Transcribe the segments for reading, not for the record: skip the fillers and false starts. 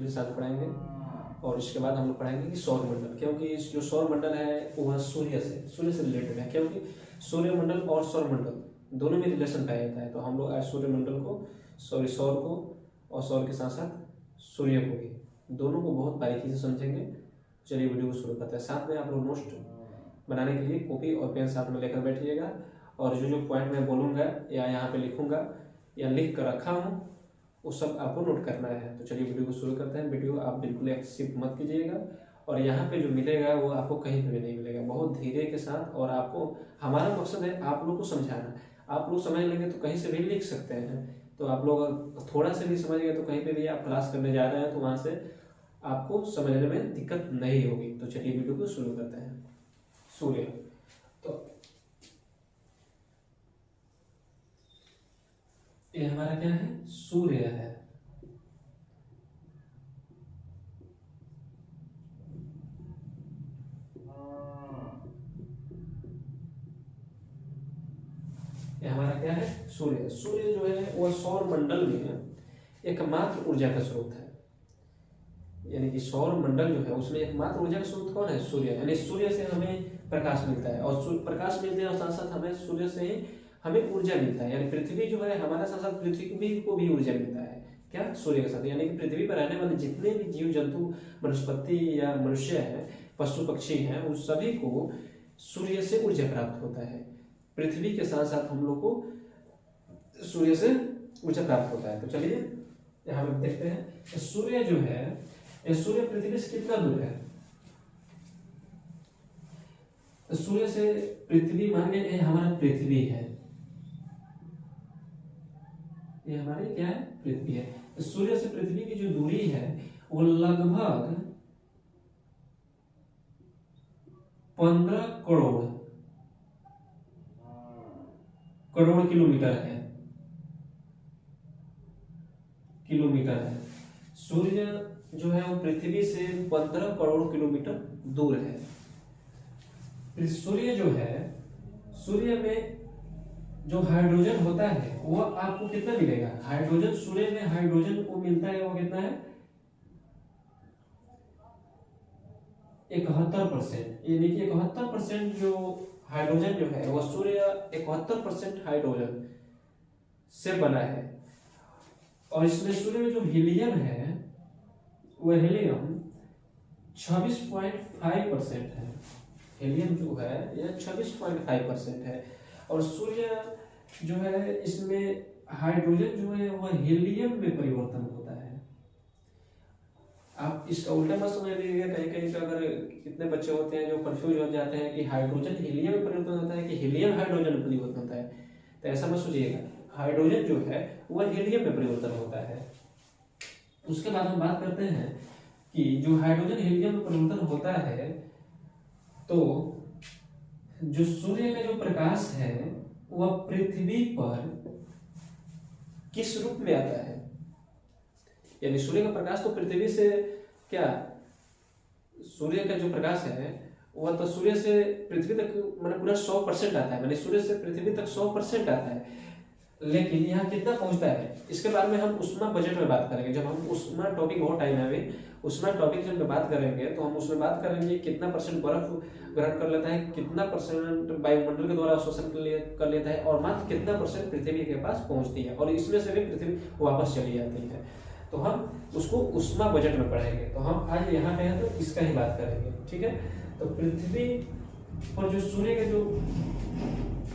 के साथ पढ़ाएंगे। और इसके बाद हम लोग पढ़ाएंगे कि सौर मंडल, क्योंकि जो सौर मंडल है वह सूर्य से रिलेटेड है, क्योंकि सूर्य मंडल और सौर मंडल दोनों में रिलेशन पाया जाता है। तो हम लोग आज सूर्य मंडल को सौर को और सौर के साथ साथ सूर्य को भी दोनों को बहुत बारीकी से समझेंगे। चलिए वीडियो को शुरू करते हैं। साथ में आप लोग नोट बनाने के लिए कॉपी और पेन साथ में लेकर बैठिएगा, और जो जो पॉइंट मैं बोलूँगा या यहाँ पे लिखूँगा या लिख कर रखा हूँ वो सब आपको नोट करना है। तो चलिए वीडियो को शुरू करते हैं। वीडियो आप बिल्कुल एक्सिप मत कीजिएगा, और यहाँ पे जो मिलेगा वो आपको कहीं पे भी नहीं मिलेगा, बहुत धीरे के साथ। और आपको, हमारा मकसद है आप लोग को समझाना। आप लोग समझ लेंगे तो कहीं से भी लिख सकते हैं। तो आप लोग थोड़ा से भी समझ गए तो कहीं पे भी आप क्लास करने जा रहे हैं तो वहाँ से आपको समझने में दिक्कत नहीं होगी। तो चलिए वीडियो को शुरू करते हैं। सूर्य, तो ये हमारा क्या है? सूर्य है। ये हमारा क्या है? सूर्य। सूर्य जो है वह सौर मंडल में एकमात्र ऊर्जा का स्रोत है। यानी कि सौर मंडल जो है उसमें एकमात्र ऊर्जा का स्रोत कौन है? सूर्य। यानी सूर्य से हमें प्रकाश मिलता है, और प्रकाश मिलते हैं और साथ साथ हमें सूर्य से ही हमें ऊर्जा मिलता है। यानी पृथ्वी जो है हमारे साथ साथ पृथ्वी को भी ऊर्जा मिलता है। क्या? सूर्य के साथ। यानी कि पृथ्वी पर रहने वाले जितने भी जीव जंतु, वनस्पति या मनुष्य है, पशु पक्षी हैं, उन सभी को सूर्य से ऊर्जा प्राप्त होता है। पृथ्वी के साथ साथ हम लोग को सूर्य से ऊर्जा प्राप्त होता है। तो चलिए यहाँ पे देखते हैं। सूर्य जो है, ये सूर्य पृथ्वी से कितना दूर है? सूर्य से पृथ्वी, मान लीजिए ये हमारा पृथ्वी है, ये हमारी क्या है? पृथ्वी है। सूर्य से पृथ्वी की जो दूरी है वो लगभग 15 करोड़ किलोमीटर है। सूर्य जो है वो पृथ्वी से 15 करोड़ किलोमीटर दूर है। फिर सूर्य जो है, सूर्य में जो हाइड्रोजन होता है वो आपको कितना मिलेगा? हाइड्रोजन, सूर्य में हाइड्रोजन को मिलता है वो कितना है? 71%। यानी कि 71% जो हाइड्रोजन जो है वह सूर्य 71% हाइड्रोजन से बना है। और इसमें सूर्य में जो हीलियम है वह हीलियम 26.5% है। हीलियम जो है यह 26.5% है। और सूर्य जो है इसमें हाइड्रोजन जो है वह हीलियम में परिवर्तन होता है। आप इसका उल्टा मत समझ लीजिएगा। कहीं कहीं का अगर कितने बच्चे होते हैं जो कंफ्यूज हो जाते हैं कि हाइड्रोजन हीलियम में परिवर्तन होता है कि हीलियम हाइड्रोजन में परिवर्तन होता है, तो ऐसा मत सोचिएगा। हाइड्रोजन जो है वह हीलियम में परिवर्तन होता है। उसके बाद हम बात करते हैं कि जो हाइड्रोजन हीलियम में परिवर्तन होता है, तो जो सूर्य का जो प्रकाश है वह पृथ्वी पर किस रूप में आता है? यानी सूर्य का प्रकाश तो पृथ्वी से, क्या सूर्य का जो प्रकाश है वह तो सूर्य से पृथ्वी तक मतलब पूरा 100% आता है, यानी सूर्य से पृथ्वी तक 100% आता है। लेकिन यहाँ कितना पहुंचता है इसके बारे में हम उष्मा बजट में बात करेंगे। जब हम उष्मा टॉपिक, बहुत टाइम है अभी, उष्मा टॉपिक जब बात करेंगे तो हम उसमें बात करेंगे कितना % बर्फ ग्रहण कर लेता है, कितना % वायुमंडल के द्वारा अवशोषण कर लेता है, और मात्र कितना % पृथ्वी के पास पहुंचती है, और इसमें से भी पृथ्वी वापस चली जाती है। तो हम उसको उष्मा बजट में पढ़ेंगे। तो हम आज यहाँ पे हैं तो इसका ही बात करेंगे, ठीक है। तो पृथ्वी पर जो सूर्य का जो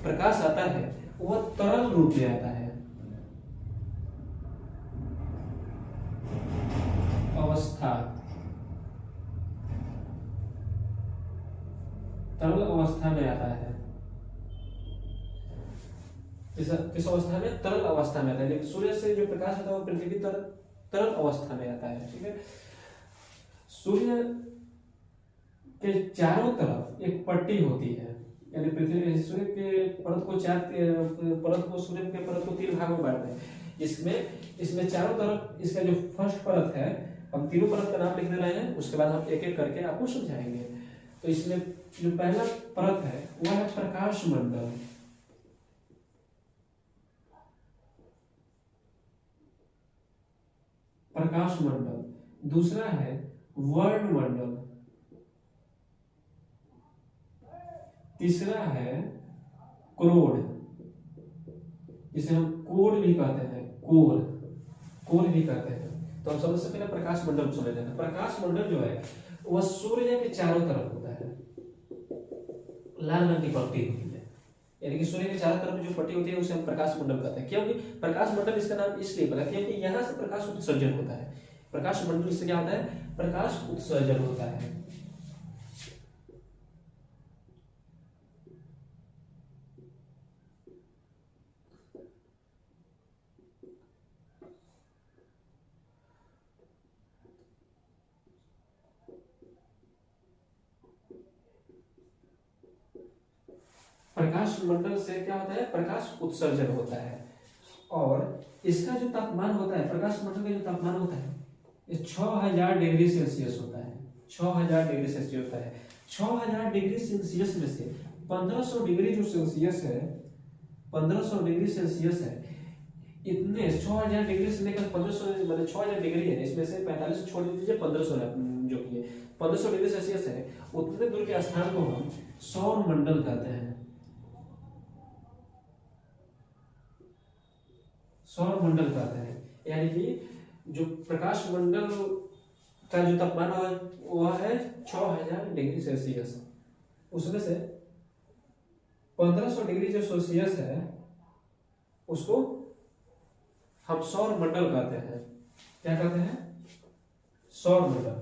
प्रकाश आता है वह तरल रूप में आता है। अवस्था, तरल अवस्था में आता है। किस अवस्था में? तरल अवस्था में आता है। लेकिन सूर्य से जो प्रकाश आता है वो पृथ्वी तरल अवस्था में आता है, ठीक है। सूर्य के चारों तरफ एक पट्टी होती है, यानी पृथ्वी सूर्य के परत को सूर्य के परत को 3 भागों में बांटते हैं। इसमें चारों तरफ इसका जो फर्स्ट परत है, हम तीनों परत का नाम लिख दे रहे हैं, उसके बाद हम एक एक करके आपको समझाएंगे। तो इसमें जो पहला परत है वह है प्रकाश मंडल। प्रकाश मंडल दूसरा है वर्णमंडल, तीसरा है क्रोड, जिसे हम कोड भी कहते हैं, कोड भी कहते हैं। तो हम समझ सकते हैं प्रकाश मंडल को समझ लेना। प्रकाश मंडल जो है वह सूर्य के चारों तरफ होता है, लाल रंग की पट्टी होती है, यानी कि सूर्य के चारों तरफ जो पट्टी होती है उसे हम प्रकाश मंडल कहते हैं। क्योंकि प्रकाश मंडल इसका नाम इसलिए पड़ा क्योंकि यहाँ से प्रकाश उत्सर्जन होता है। प्रकाश मंडल से क्या होता है? प्रकाश उत्सर्जन होता है। प्रकाश मंडल से क्या होता है? प्रकाश उत्सर्जन होता है। और इसका जो तापमान होता है, प्रकाश मंडल का जो तापमान होता है, ये 6000 डिग्री सेल्सियस होता है। 6000 डिग्री सेल्सियस होता है। 6000 डिग्री सेल्सियस में से 1500 डिग्री जो सेल्सियस है, 1500 डिग्री सेल्सियस है, इतने 6000 डिग्री से लेकर 1500 मतलब 6000 डिग्री है, इसमें से 45 छोड़ दीजिए, 1500 जो कि 1500 डिग्री सेल्सियस है, उतने दूर के स्थान को हम सौर मंडल कहते हैं। सौर मंडल कहते हैं। यानी कि जो प्रकाश मंडल का जो तापमान वह है 6000 डिग्री सेल्सियस, उसमें से 1500 डिग्री जो सेल्सियस है उसको हम सौर मंडल कहते हैं। क्या कहते हैं? सौर मंडल,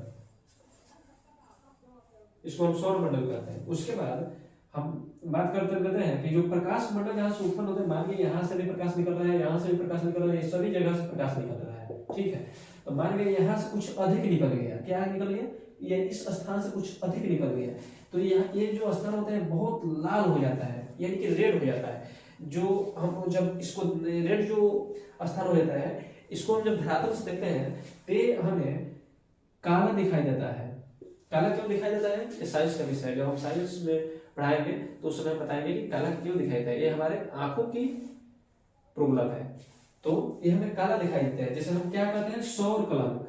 इसको हम सौर मंडल कहते हैं। उसके बाद हम बात करते हैं कि जो प्रकाश मंडल यहाँ से उत्पन्न होते हैं, मान लीजिए यहाँ से भी प्रकाश निकल रहा है, यहाँ से भी प्रकाश निकल रहा है, सभी जगह से प्रकाश निकल रहा है, ठीक है। तो मान लीजिए यहाँ से कुछ अधिक निकल गया, क्या निकल गया? ये इस स्थान से कुछ अधिक निकल गया, तो ये जो स्थान होता है बहुत लाल हो जाता है, यानी कि रेड हो जाता है। जो हम जब इसको रेड जो स्थान हो जाता है, इसको हम जब धरातल से देखते हैं तो हमें काला दिखाई देता है। काला क्यों दिखाई देता है? ये साइंस का विषय है, जब हम साइंस में पढ़ाएंगे तो उस समय बताएंगे कि काला क्यों दिखाई देता है। ये हमारे आंखों की प्रॉब्लम है, तो ये हमें काला दिखाई देता है, जैसे हम क्या कहते हैं? सौर कलंक।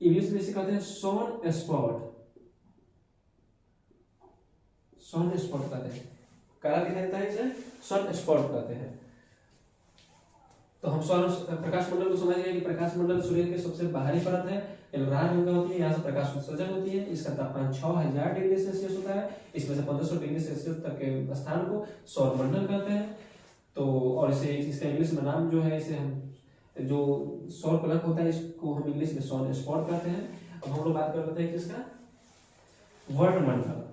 इंग्लिश में इसे कहते हैं सन स्पॉट। सन स्पॉट कहते हैं, काला दिखाई देता है, इसे सन स्पॉट कहते हैं। तो हम सौर प्रकाश मंडल को समझ गए कि प्रकाश मंडल सूर्य के सबसे बाहरी परत है, लाल रंग का होती है, यहाँ से प्रकाश उत्सर्जन होती है। इसका तापमान 6000 डिग्री सेल्सियस होता है। इसमें से 1500 डिग्री सेल्सियस तक के स्थान को सौर मंडल कहते हैं। तो और इसे इसका इंग्लिश में नाम जो है, इसे हम जो सौर कलंक होता है इसको हम इंग्लिश में सन स्पॉट कहते हैं। अब हम लोग बात करते हैं किसका? वर्णमंडल।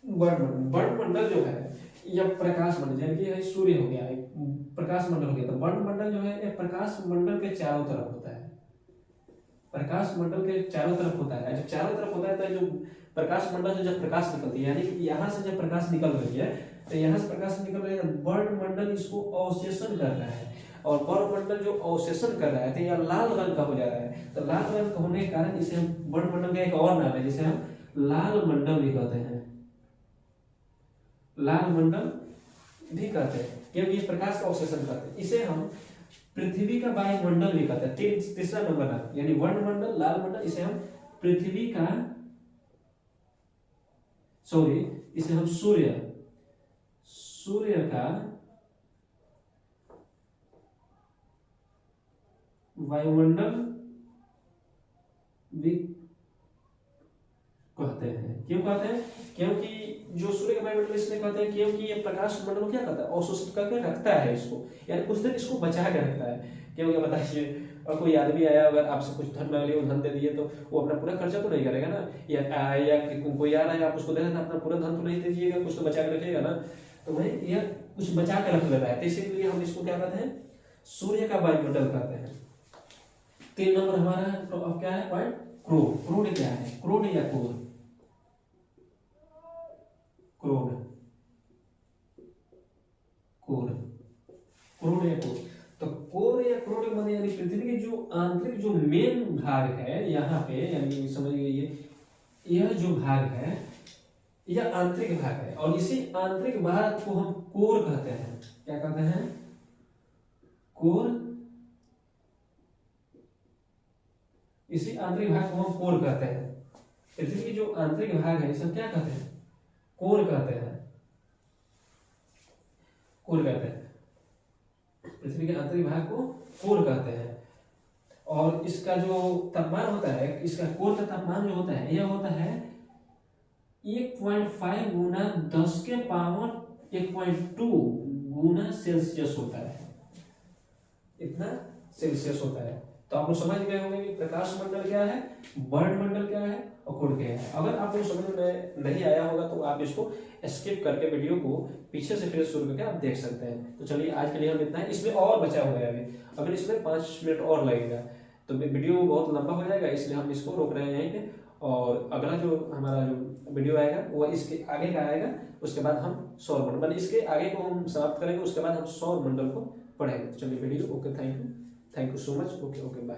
वर्णमंडल जो है या प्रकाश मंडल, यानी कि सूर्य हो गया, प्रकाश मंडल हो गया, तो वर्णमंडल जो है यह प्रकाश मंडल के चारों तरफ होता है। प्रकाश मंडल के चारों तरफ होता है। जब चारों तरफ होता है तो जो प्रकाश मंडल से जब प्रकाश निकलती है, यानी कि यहाँ से जब प्रकाश निकल रही है, तो यहाँ से प्रकाश निकल रही है, वर्णमंडल इसको अवशेषण कर रहा है, और वर्णमंडल जो अवशेषण कर रहा है तो यह लाल रंग का हो जा रहा है। तो लाल रंग होने के कारण इसे हम वर्णमंडल का एक और नाम है, जिसे हम लाल मंडल भी कहते हैं। लाल मंडल भी कहते हैं क्योंकि ये प्रकाश का अवशेषण करते हैं। इसे हम पृथ्वी का वायुमंडल भी कहते हैं। तीसरा नंबर नाम, यानी वर्णमंडल, लाल मंडल, इसे हम पृथ्वी का इसे हम सूर्य का वायुमंडल भी कहते हैं। क्यों कहते हैं? क्योंकि जो सूर्य का वायुमंडल इसलिए कहते हैं क्योंकि ये प्रकाश मंडल क्या करता है? अवशोषित करके रखता है इसको, यानी कुछ दिन इसको बचा के रखता है। क्योंकि बताइए, और कोई आदमी आया, अगर आपसे कुछ धन मांग लिया, वो धन दे दिए, तो वो अपना पूरा खर्चा तो नहीं करेगा ना, या कोई आ रहा है, आप उसको दे रहे हैं, अपना पूरा धन तो नहीं दीजिएगा, कुछ तो बचा के रखिएगा ना। तो भाई ये कुछ बचा के रख लेता है, तो इसीलिए हम इसको क्या कहते हैं? सूर्य का वायुमंडल कहते हैं। 3 नंबर हमारा अब क्या है पॉइंट? क्रोड। क्रोड क्या है? क्रोड या कोर? क्रोड या कोर। तो तो कोर या क्रोट माने यानी पृथ्वी के जो आंतरिक जो मेन भाग है यहाँ पे, यानी समझिए यह जो भाग है यह आंतरिक भाग है, और इसी आंतरिक भाग को हम कोर कहते हैं। क्या कहते हैं? कोर। इसी आंतरिक भाग को हम कोर कहते हैं। पृथ्वी की जो आंतरिक भाग है इसे हम क्या कहते हैं? कोर कहते हैं। कोर कहते हैं, पृथ्वी के आंतरिक भाग को कोर कहते हैं। और इसका जो तापमान होता है, इसका कोर का तापमान जो होता है यह होता है 1.5 गुना 10 के पावर 1.2 गुना सेल्सियस होता है। इतना सेल्सियस होता है। तो आप लोग समझ गए होंगे कि प्रकाश मंडल क्या है, बर्ड मंडल क्या है और कोर क्या है। अगर आप लोग समझ में नहीं आया होगा तो आप इसको स्किप करके वीडियो को पीछे से फिर शुरू करके आप देख सकते हैं। तो चलिए आज के लिए हम इतना है, इसमें और बचा हुआ है अभी इसमें 5 मिनट और लगेगा, तो वीडियो बहुत लंबा हो जाएगा, इसलिए हम इसको रोक रहे हैं यहीं पे। और अगला जो हमारा जो वीडियो आएगा वो इसके आगे का आएगा, उसके बाद हम सौर मंडल, इसके आगे को हम समाप्त करेंगे, उसके बाद हम सौर मंडल को पढ़ेंगे। चलिए video okay, thank you so much, okay bye.